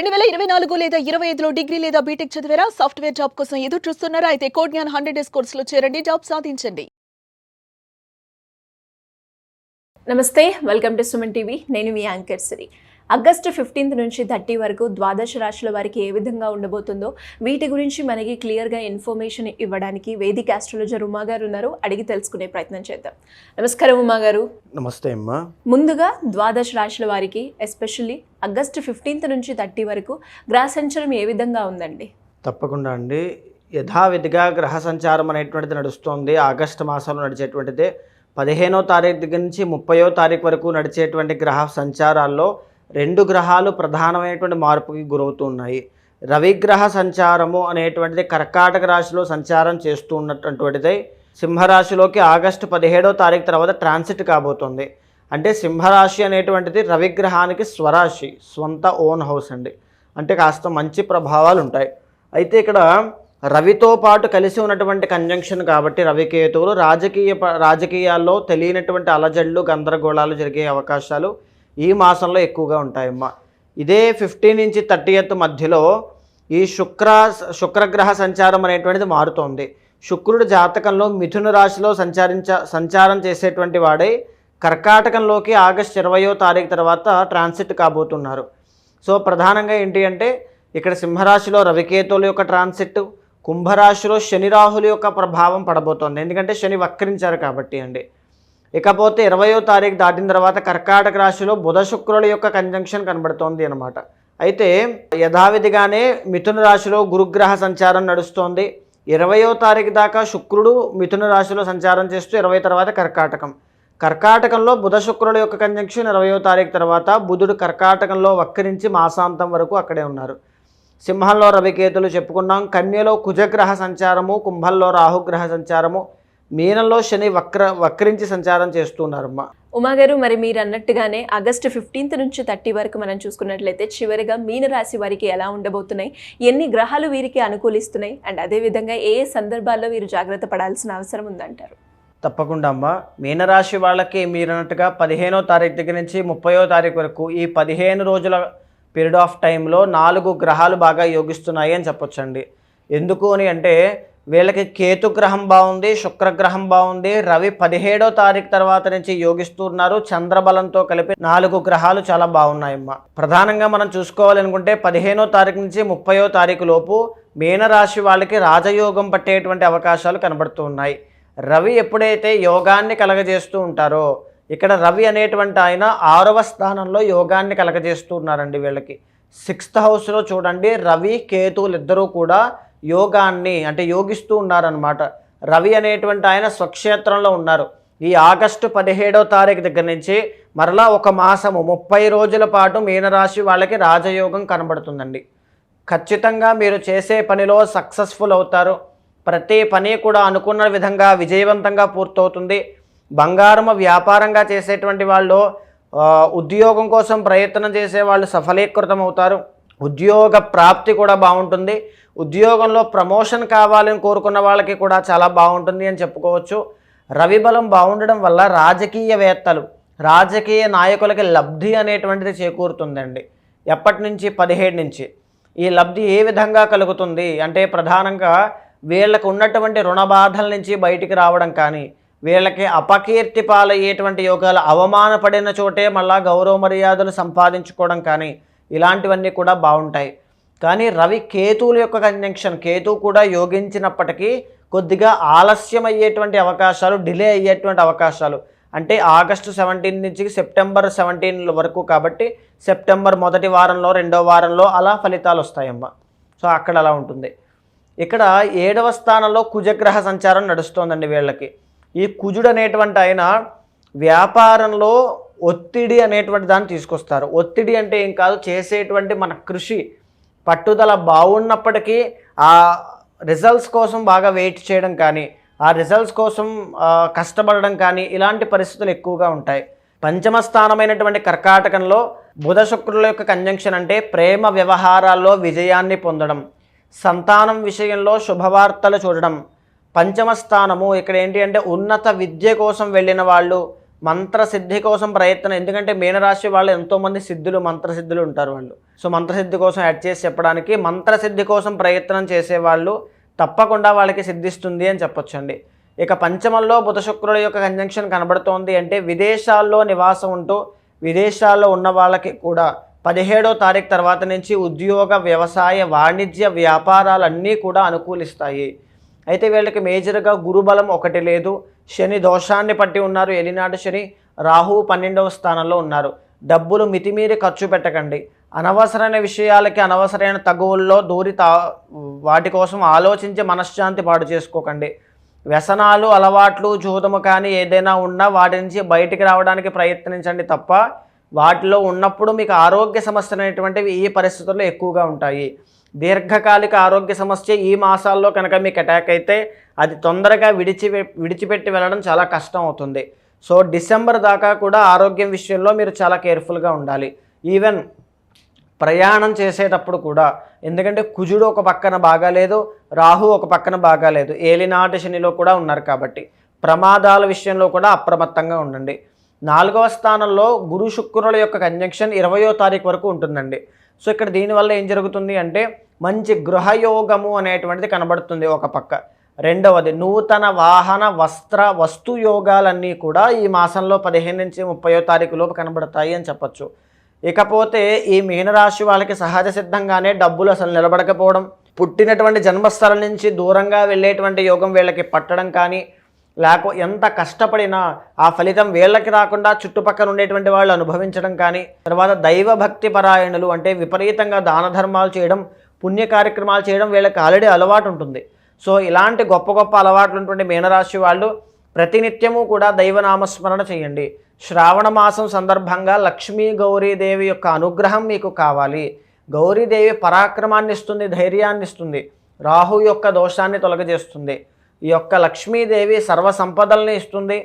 2024 లేదా 25లో డిగ్రీ లేదా బీటెక్ చదివారా? సాఫ్ట్వేర్ జాబ్ కోసం ఎదురు చూస్తున్నారా? అయితే కోడ్ జ్ఞాన్ 100 డేస్ కోర్సులో చేరండి, జాబ్ సాధించండి. నమస్తే, వెల్కమ్ టు సుమన్ టీవీ. నేను మీ యాంకర్ సిరి. ఆగస్టు 15 నుంచి 30 వరకు ద్వాదశ రాశుల వారికి ఏ విధంగా ఉండబోతుందో వీటి గురించి మనకి క్లియర్గా ఇన్ఫర్మేషన్ ఇవ్వడానికి వేదిక ఆస్ట్రాలజర్ ఉమా గారు ఉన్నారు. అడిగి తెలుసుకునే ప్రయత్నం చేద్దాం. నమస్కారం ఉమా గారు. నమస్తే అమ్మా. ముందుగా ద్వాదశ రాశుల వారికి ఎస్పెషల్లీ ఆగస్టు 15 నుంచి 30 వరకు గ్రహ సంచారం ఏ విధంగా ఉందండి? తప్పకుండా అండి. యథావిధిగా గ్రహ సంచారం అనేటువంటిది నడుస్తోంది. ఆగస్టు మాసంలో నడిచేటువంటిదే. 15వ తారీఖు దగ్గర నుంచి 30వ తారీఖు వరకు నడిచేటువంటి గ్రహ సంచారాల్లో 2 గ్రహాలు ప్రధానమైనటువంటి మార్పుకి గురవుతూ ఉన్నాయి. రవిగ్రహ సంచారము అనేటువంటిది కర్కాటక రాశిలో సంచారం చేస్తూ ఉన్నటువంటిది సింహరాశిలోకి ఆగస్టు 17వ తారీఖు తర్వాత ట్రాన్సిట్ కాబోతుంది. అంటే సింహరాశి అనేటువంటిది రవిగ్రహానికి స్వరాశి, స్వంత ఓన్ హౌస్ అండి. అంటే కాస్త మంచి ప్రభావాలు ఉంటాయి. అయితే ఇక్కడ రవితో పాటు కలిసి ఉన్నటువంటి కంజంక్షన్ కాబట్టి రవికేతువులు రాజకీయాల్లో తెలియనటువంటి అలజడులు గందరగోళాలు జరిగే అవకాశాలు ఈ మాసంలో ఎక్కువగా ఉంటాయమ్మా. ఇదే 15 నుంచి 30th మధ్యలో ఈ శుక్రగ్రహ సంచారం అనేటువంటిది మారుతోంది. శుక్రుడు జాతకంలో మిథున రాశిలో సంచారం చేసేటువంటి వాడై కర్కాటకంలోకి ఆగస్టు 20వ తారీఖు తర్వాత ట్రాన్సిట్ కాబోతున్నారు. సో ప్రధానంగా ఏంటి అంటే ఇక్కడ సింహరాశిలో రవికేతువుల యొక్క ట్రాన్సిట్, కుంభరాశిలో శని రాహుల యొక్క ప్రభావం పడబోతోంది. ఎందుకంటే శని వక్రించారు కాబట్టి అండి. ఇకపోతే 20వ తారీఖు దాటిన తర్వాత కర్కాటక రాశిలో బుధ శుక్రుల యొక్క కంజంక్షన్ కనబడుతోంది అనమాట. అయితే యథావిధిగానే మిథున రాశిలో గురుగ్రహ సంచారం నడుస్తోంది. 20వ తారీఖు దాకా శుక్రుడు మిథున రాశిలో సంచారం చేస్తూ 20 తర్వాత కర్కాటకంలో బుధ శుక్రుల యొక్క కంజంక్షన్ 20వ తారీఖు తర్వాత బుధుడు కర్కాటకంలో వక్రించి మాసాంతం వరకు అక్కడే ఉన్నారు. సింహంలో రవికేతులు చెప్పుకున్నాం. కన్యలో కుజగ్రహ సంచారము, కుంభంలో రాహుగ్రహ సంచారము, మీనంలో శని వక్రించి సంచారం చేస్తున్నారమ్మా. ఉమాగారు, మరి మీరు అన్నట్టుగానే ఆగస్టు 15 నుంచి 30 వరకు మనం చూసుకున్నట్లయితే చివరిగా మీనరాశి వారికి ఎలా ఉండబోతున్నాయి, ఎన్ని గ్రహాలు వీరికి అనుకూలిస్తున్నాయి, అండ్ అదేవిధంగా ఏ సందర్భాల్లో వీరు జాగ్రత్త పడాల్సిన అవసరం ఉందంటారు? తప్పకుండా అమ్మా. మీనరాశి వాళ్ళకి మీరు అన్నట్టుగా 15వ తారీఖు దగ్గర నుంచి 30వ తారీఖు వరకు ఈ 15 రోజుల పీరియడ్ ఆఫ్ టైంలో 4 గ్రహాలు బాగా యోగిస్తున్నాయి అని చెప్పొచ్చండి. ఎందుకు అని అంటే వీళ్ళకి కేతుగ్రహం బాగుంది, శుక్రగ్రహం బాగుంది, రవి 17వ తారీఖు తర్వాత నుంచి యోగిస్తున్నారు. చంద్రబలంతో కలిపి 4 గ్రహాలు చాలా బాగున్నాయమ్మా. ప్రధానంగా మనం చూసుకోవాలనుకుంటే 15వ తారీఖు నుంచి 30వ తారీఖు లోపు మీనరాశి వాళ్ళకి రాజయోగం పట్టేటువంటి అవకాశాలు కనబడుతూ ఉన్నాయి. రవి ఎప్పుడైతే యోగాన్ని కలగజేస్తూ ఉంటారో, ఇక్కడ రవి అనేటువంటి ఆయన 6వ స్థానంలో యోగాన్ని కలగజేస్తూ ఉన్నారండి. వీళ్ళకి 6th హౌస్లో చూడండి, రవి కేతువులు ఇద్దరూ కూడా యోగాన్ని అంటే యోగిస్తూ ఉన్నారనమాట. రవి అనేటువంటి ఆయన స్వక్షేత్రంలో ఉన్నారు. ఈ ఆగస్టు 17వ తారీఖు దగ్గర నుంచి మరలా ఒక మాసము 30 రోజుల పాటు మీనరాశి వాళ్ళకి రాజయోగం కనబడుతుందండి. ఖచ్చితంగా మీరు చేసే పనిలో సక్సెస్ఫుల్ అవుతారు. ప్రతి పని కూడా అనుకున్న విధంగా విజయవంతంగా పూర్తవుతుంది. బంగారము వ్యాపారంగా చేసేటువంటి వాళ్ళు, ఉద్యోగం కోసం ప్రయత్నం చేసే వాళ్ళు సఫలీకృతం అవుతారు. ఉద్యోగ ప్రాప్తి కూడా బాగుంటుంది. ఉద్యోగంలో ప్రమోషన్ కావాలని కోరుకున్న వాళ్ళకి కూడా చాలా బాగుంటుంది అని చెప్పుకోవచ్చు. రవి బలం బాగుండడం వల్ల రాజకీయవేత్తలు, రాజకీయ నాయకులకి లబ్ధి అనేటువంటిది చేకూరుతుందండి. ఎప్పటి నుంచి? 17 నుంచి. ఈ లబ్ధి ఏ విధంగా కలుగుతుంది అంటే ప్రధానంగా వీళ్ళకు ఉన్నటువంటి రుణ బాధల నుంచి బయటికి రావడం కానీ, వీళ్ళకి అపకీర్తి పాలయ్యేటువంటి యోగాలు, అవమానపడిన చోటే మళ్ళా గౌరవ మర్యాదలు సంపాదించుకోవడం కానీ ఇలాంటివన్నీ కూడా బాగుంటాయి. కానీ రవి కేతువుల యొక్క కంజంక్షన్, కేతువు కూడా యోగించినప్పటికీ కొద్దిగా ఆలస్యం అయ్యేటువంటి అవకాశాలు, డిలే అయ్యేటువంటి అవకాశాలు, అంటే ఆగస్టు 17 నుంచి సెప్టెంబర్ 17 వరకు కాబట్టి సెప్టెంబర్ మొదటి వారంలో, 2వ వారంలో అలా ఫలితాలు వస్తాయమ్మా. సో అక్కడ అలా ఉంటుంది. ఇక్కడ 7వ స్థానంలో కుజగ్రహ సంచారం నడుస్తోందండి వీళ్ళకి. ఈ కుజుడు అనేటువంటి ఆయన వ్యాపారంలో ఒత్తిడి అనేటువంటి దాన్ని తీసుకొస్తారు. ఒత్తిడి అంటే ఏం కాదు, చేసేటువంటి మన కృషి పట్టుదల బాగున్నప్పటికీ ఆ రిజల్ట్స్ కోసం బాగా వెయిట్ చేయడం కానీ, ఆ రిజల్ట్స్ కోసం కష్టపడడం కానీ ఇలాంటి పరిస్థితులు ఎక్కువగా ఉంటాయి. 5వ స్థానమైనటువంటి కర్కాటకంలో బుధ శుక్రుల యొక్క కంజంక్షన్ అంటే ప్రేమ వ్యవహారాల్లో విజయాన్ని పొందడం, సంతానం విషయంలో శుభవార్తలు చూడడం. 5వ స్థానము ఇక్కడ ఏంటి అంటే ఉన్నత విద్య కోసం వెళ్ళిన వాళ్ళు, మంత్రసిద్ధి కోసం ప్రయత్నం. ఎందుకంటే మీనరాశి వాళ్ళు ఎంతోమంది సిద్ధులు, మంత్రసిద్ధులు ఉంటారు. వాళ్ళు సో మంత్రసిద్ధి కోసం యాడ్ చేసి చెప్పడానికి, మంత్రసిద్ధి కోసం ప్రయత్నం చేసేవాళ్ళు తప్పకుండా వాళ్ళకి సిద్ధిస్తుంది అని చెప్పొచ్చండి. ఇక పంచమంలో బుధ శుక్రుల యొక్క కంజంక్షన్ కనబడుతోంది అంటే విదేశాల్లో నివాసం ఉంటూ విదేశాల్లో ఉన్న వాళ్ళకి కూడా 17వ తారీఖు తర్వాత నుంచి ఉద్యోగ, వ్యవసాయ, వాణిజ్య, వ్యాపారాలన్నీ కూడా అనుకూలిస్తాయి. అయితే వీళ్ళకి మేజర్గా గురుబలం ఒకటి లేదు, శని దోషాన్ని పట్టి ఉన్నారు, ఏలినాటి శని, రాహు 12వ స్థానంలో ఉన్నారు. డబ్బులు మితిమీరి ఖర్చు పెట్టకండి. అనవసరమైన విషయాలకి, అనవసరమైన తగువుల్లో దూరి వాటి కోసం ఆలోచించి మనశ్శాంతి పాడు చేసుకోకండి. వ్యసనాలు, అలవాట్లు, జూదము కానీ ఏదైనా ఉన్నా వాటి నుంచి బయటికి రావడానికి ప్రయత్నించండి తప్ప వాటిలో ఉన్నప్పుడు మీకు ఆరోగ్య సమస్యలు అనేటువంటివి ఈ పరిస్థితుల్లో ఎక్కువగా ఉంటాయి. దీర్ఘకాలిక ఆరోగ్య సమస్య ఈ మాసాల్లో కనుక మీకు అటాక్ అయితే అది తొందరగా విడిచిపెట్టి వెళ్ళడం చాలా కష్టం అవుతుంది. సో డిసెంబర్ దాకా కూడా ఆరోగ్యం విషయంలో మీరు చాలా కేర్ఫుల్గా ఉండాలి. ఈవెన్ ప్రయాణం చేసేటప్పుడు కూడా, ఎందుకంటే కుజుడు ఒక పక్కన బాగాలేదు, రాహు ఒక పక్కన బాగాలేదు, ఏలినాటి శనిలో కూడా ఉన్నారు కాబట్టి ప్రమాదాల విషయంలో కూడా అప్రమత్తంగా ఉండండి. 4వ స్థానంలో గురు శుక్రుల యొక్క కంజంక్షన్ 20వ తారీఖు వరకు ఉంటుందండి. సో ఇక్కడ దీనివల్ల ఏం జరుగుతుంది అంటే మంచి గృహయోగము అనేటువంటిది కనబడుతుంది ఒక పక్క. రెండవది నూతన వాహన, వస్త్ర, వస్తు యోగాలన్నీ కూడా ఈ మాసంలో 15 నుంచి 30వ తారీఖు లోపు కనబడతాయి అని చెప్పచ్చు. ఇకపోతే ఈ మీనరాశి వాళ్ళకి సహజ సిద్ధంగానే డబ్బులు అసలు నిలబడకపోవడం, పుట్టినటువంటి జన్మస్థలం నుంచి దూరంగా వెళ్ళేటువంటి యోగం వీళ్ళకి పట్టడం కానీ, ఎంత కష్టపడినా ఆ ఫలితం వీళ్ళకి రాకుండా చుట్టుపక్కల ఉండేటువంటి వాళ్ళు అనుభవించడం కానీ, తర్వాత దైవ భక్తి పరాయణులు అంటే విపరీతంగా దాన ధర్మాలు చేయడం, పుణ్య కార్యక్రమాలు చేయడం వీళ్ళకి ఆల్రెడీ అలవాటు ఉంటుంది. సో ఇలాంటి గొప్ప గొప్ప అలవాట్లు ఉన్నటువంటి మీనరాశి వాళ్ళు ప్రతినిత్యము కూడా దైవనామస్మరణ చేయండి. శ్రావణ మాసం సందర్భంగా లక్ష్మీ గౌరీదేవి యొక్క అనుగ్రహం మీకు కావాలి. గౌరీదేవి పరాక్రమాన్ని ఇస్తుంది, ధైర్యాన్ని ఇస్తుంది, రాహు యొక్క దోషాన్ని తొలగజేస్తుంది. ఈ యొక్క లక్ష్మీదేవి సర్వ సంపదల్ని ఇస్తుంది,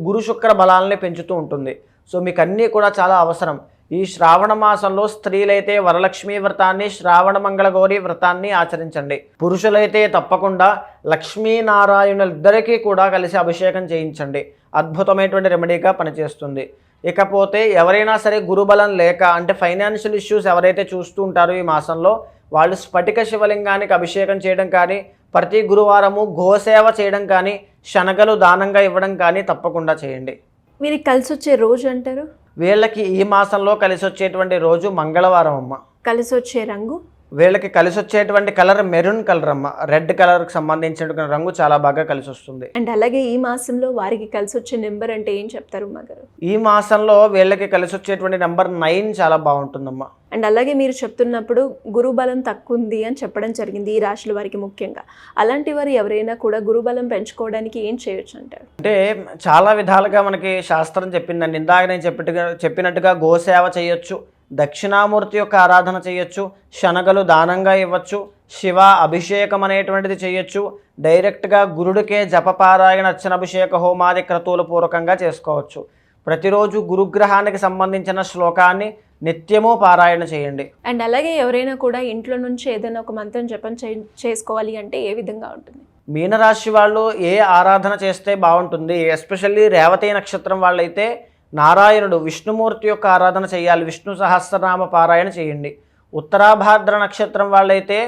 గురు శుక్ర బలాలని పెంచుతూ ఉంటుంది. సో మీకు అన్నీ కూడా చాలా అవసరం. ఈ శ్రావణ మాసంలో స్త్రీలైతే వరలక్ష్మీ వ్రతాన్ని, శ్రావణ మంగళ గౌరీ వ్రతాన్ని ఆచరించండి. పురుషులైతే తప్పకుండా లక్ష్మీనారాయణులిద్దరికీ కూడా కలిసి అభిషేకం చేయించండి. అద్భుతమైనటువంటి రెమెడీగా పనిచేస్తుంది. ఇకపోతే ఎవరైనా సరే గురుబలం లేక అంటే ఫైనాన్షియల్ ఇష్యూస్ ఎవరైతే చూస్తూ ఉంటారో ఈ మాసంలో వాళ్ళు స్ఫటిక శివలింగానికి అభిషేకం చేయడం కానీ, ప్రతి గురువారము గోసేవ చేయడం కానీ, శనగలు దానంగా ఇవ్వడం కానీ తప్పకుండా చేయండి. వీరికి కలిసి వచ్చే రోజు అంటారు? వీళ్ళకి ఈ మాసంలో కలిసి వచ్చేటువంటి రోజు మంగళవారం అమ్మ. కలిసి వచ్చే రంగు? వీళ్ళకి కలిసి వచ్చేటువంటి కలర్ మెరూన్ కలర్ అమ్మ. రెడ్ కలర్కి సంబంధించిన రంగు చాలా బాగా కలిసి వస్తుంది. అండ్ అలాగే ఈ మాసంలో వారికి కలిసి వచ్చే నెంబర్ అంటే ఏం చెప్తారు మగారు? ఈ మాసంలో వీళ్ళకి కలిసి వచ్చేటువంటి నెంబర్ 9 చాలా బాగుంటుందమ్మా. అండ్ అలాగే మీరు చెప్తున్నప్పుడు గురుబలం తక్కువ ఉంది అని చెప్పడం జరిగింది ఈ రాశుల వారికి ముఖ్యంగా. అలాంటి వారు ఎవరైనా కూడా గురుబలం పెంచుకోవడానికి ఏం చేయొచ్చు అంటారు? అంటే చాలా విధాలుగా మనకి శాస్త్రం చెప్పిందండి. ఇందాక నేను చెప్పినట్టుగా గోసేవ చేయొచ్చు, దక్షిణామూర్తి యొక్క ఆరాధన చేయొచ్చు, శనగలు దానంగా ఇవ్వచ్చు, శివ అభిషేకం అనేటువంటిది చేయొచ్చు, డైరెక్ట్గా గురుడికే జపపారాయణ, అర్చనాభిషేక, హోమాది క్రతువుల పూర్వకంగా చేసుకోవచ్చు. ప్రతిరోజు గురుగ్రహానికి సంబంధించిన శ్లోకాన్ని నిత్యము పారాయణ చేయండి. అండ్ అలాగే ఎవరైనా కూడా ఇంట్లో నుంచి ఏదైనా ఒక మంత్రం జపం చేసుకోవాలి అంటే ఏ విధంగా ఉంటుంది? మీనరాశి వాళ్ళు ఏ ఆరాధన చేస్తే బాగుంటుంది? ఎస్పెషల్లీ రేవతి నక్షత్రం వాళ్ళైతే నారాయణుడు, విష్ణుమూర్తి యొక్క ఆరాధన చేయాలి. విష్ణు సహస్రనామ పారాయణ చేయండి. ఉత్తరాభాద్ర నక్షత్రం వాళ్ళైతే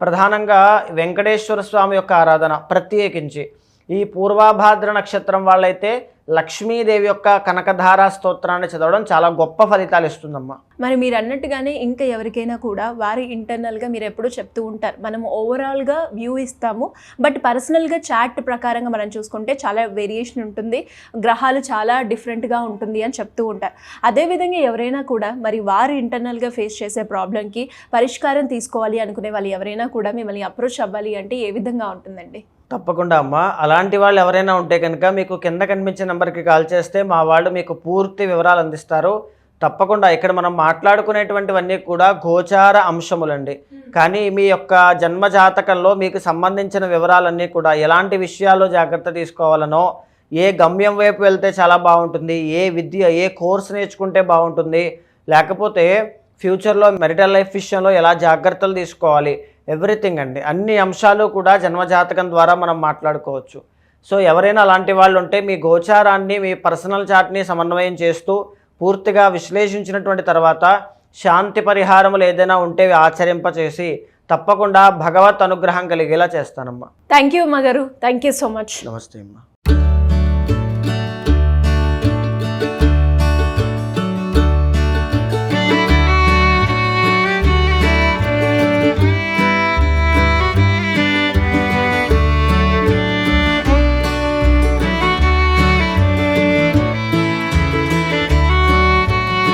ప్రధానంగా వెంకటేశ్వర స్వామి యొక్క ఆరాధన ప్రత్యేకించి. ఈ పూర్వాభాద్ర నక్షత్రం వాళ్ళైతే లక్ష్మీదేవి యొక్క కనకధారా స్తోత్రాన్ని చదవడం చాలా గొప్ప ఫలితాలు ఇస్తుందమ్మా. మరి మీరు అన్నట్టుగానే ఇంకా ఎవరికైనా కూడా వారి ఇంటర్నల్గా మీరు ఎప్పుడూ చెప్తూ ఉంటారు, మనం ఓవరాల్గా వ్యూ ఇస్తాము, బట్ పర్సనల్గా చార్ట్ ప్రకారంగా మనం చూసుకుంటే చాలా వేరియేషన్ ఉంటుంది, గ్రహాలు చాలా డిఫరెంట్గా ఉంటుంది అని చెప్తూ ఉంటారు. అదేవిధంగా ఎవరైనా కూడా మరి వారి ఇంటర్నల్గా ఫేస్ చేసే ప్రాబ్లంకి పరిష్కారం తీసుకోవాలి అనుకునే వాళ్ళు ఎవరైనా కూడా మిమ్మల్ని అప్రోచ్ అవ్వాలి అంటే ఏ విధంగా ఉంటుందండి? తప్పకుండా అమ్మ. అలాంటి వాళ్ళు ఎవరైనా ఉంటే కనుక మీకు కింద కనిపించే నెంబర్కి కాల్ చేస్తే మా వాళ్ళు మీకు పూర్తి వివరాలు అందిస్తారు. తప్పకుండా ఇక్కడ మనం మాట్లాడుకునేటువంటివన్నీ కూడా గోచార అంశములండి. కానీ మీ యొక్క జన్మజాతకంలో మీకు సంబంధించిన వివరాలన్నీ కూడా ఎలాంటి విషయాల్లో జాగ్రత్త తీసుకోవాలనో, ఏ గమ్యం వైపు వెళ్తే చాలా బాగుంటుంది, ఏ విద్య, ఏ కోర్స్ నేర్చుకుంటే బాగుంటుంది, లేకపోతే ఫ్యూచర్లో మెరిటల్ లైఫ్ విషయంలో ఎలా జాగ్రత్తలు తీసుకోవాలి, ఎవ్రీథింగ్ అండి. అన్ని అంశాలు కూడా జన్మజాతకం ద్వారా మనం మాట్లాడుకోవచ్చు. సో ఎవరైనా అలాంటి వాళ్ళు ఉంటే మీ గోచారాన్ని, మీ పర్సనల్ చార్ట్ని సమన్వయం చేస్తూ పూర్తిగా విశ్లేషించినటువంటి తర్వాత శాంతి పరిహారములు ఏదైనా ఉంటే ఆచరింపచేసి తప్పకుండా భగవత్ అనుగ్రహం కలిగేలా చేస్తానమ్మా. థ్యాంక్ యూ అమ్మగారు, థ్యాంక్ యూ సో మచ్. నమస్తే అమ్మా.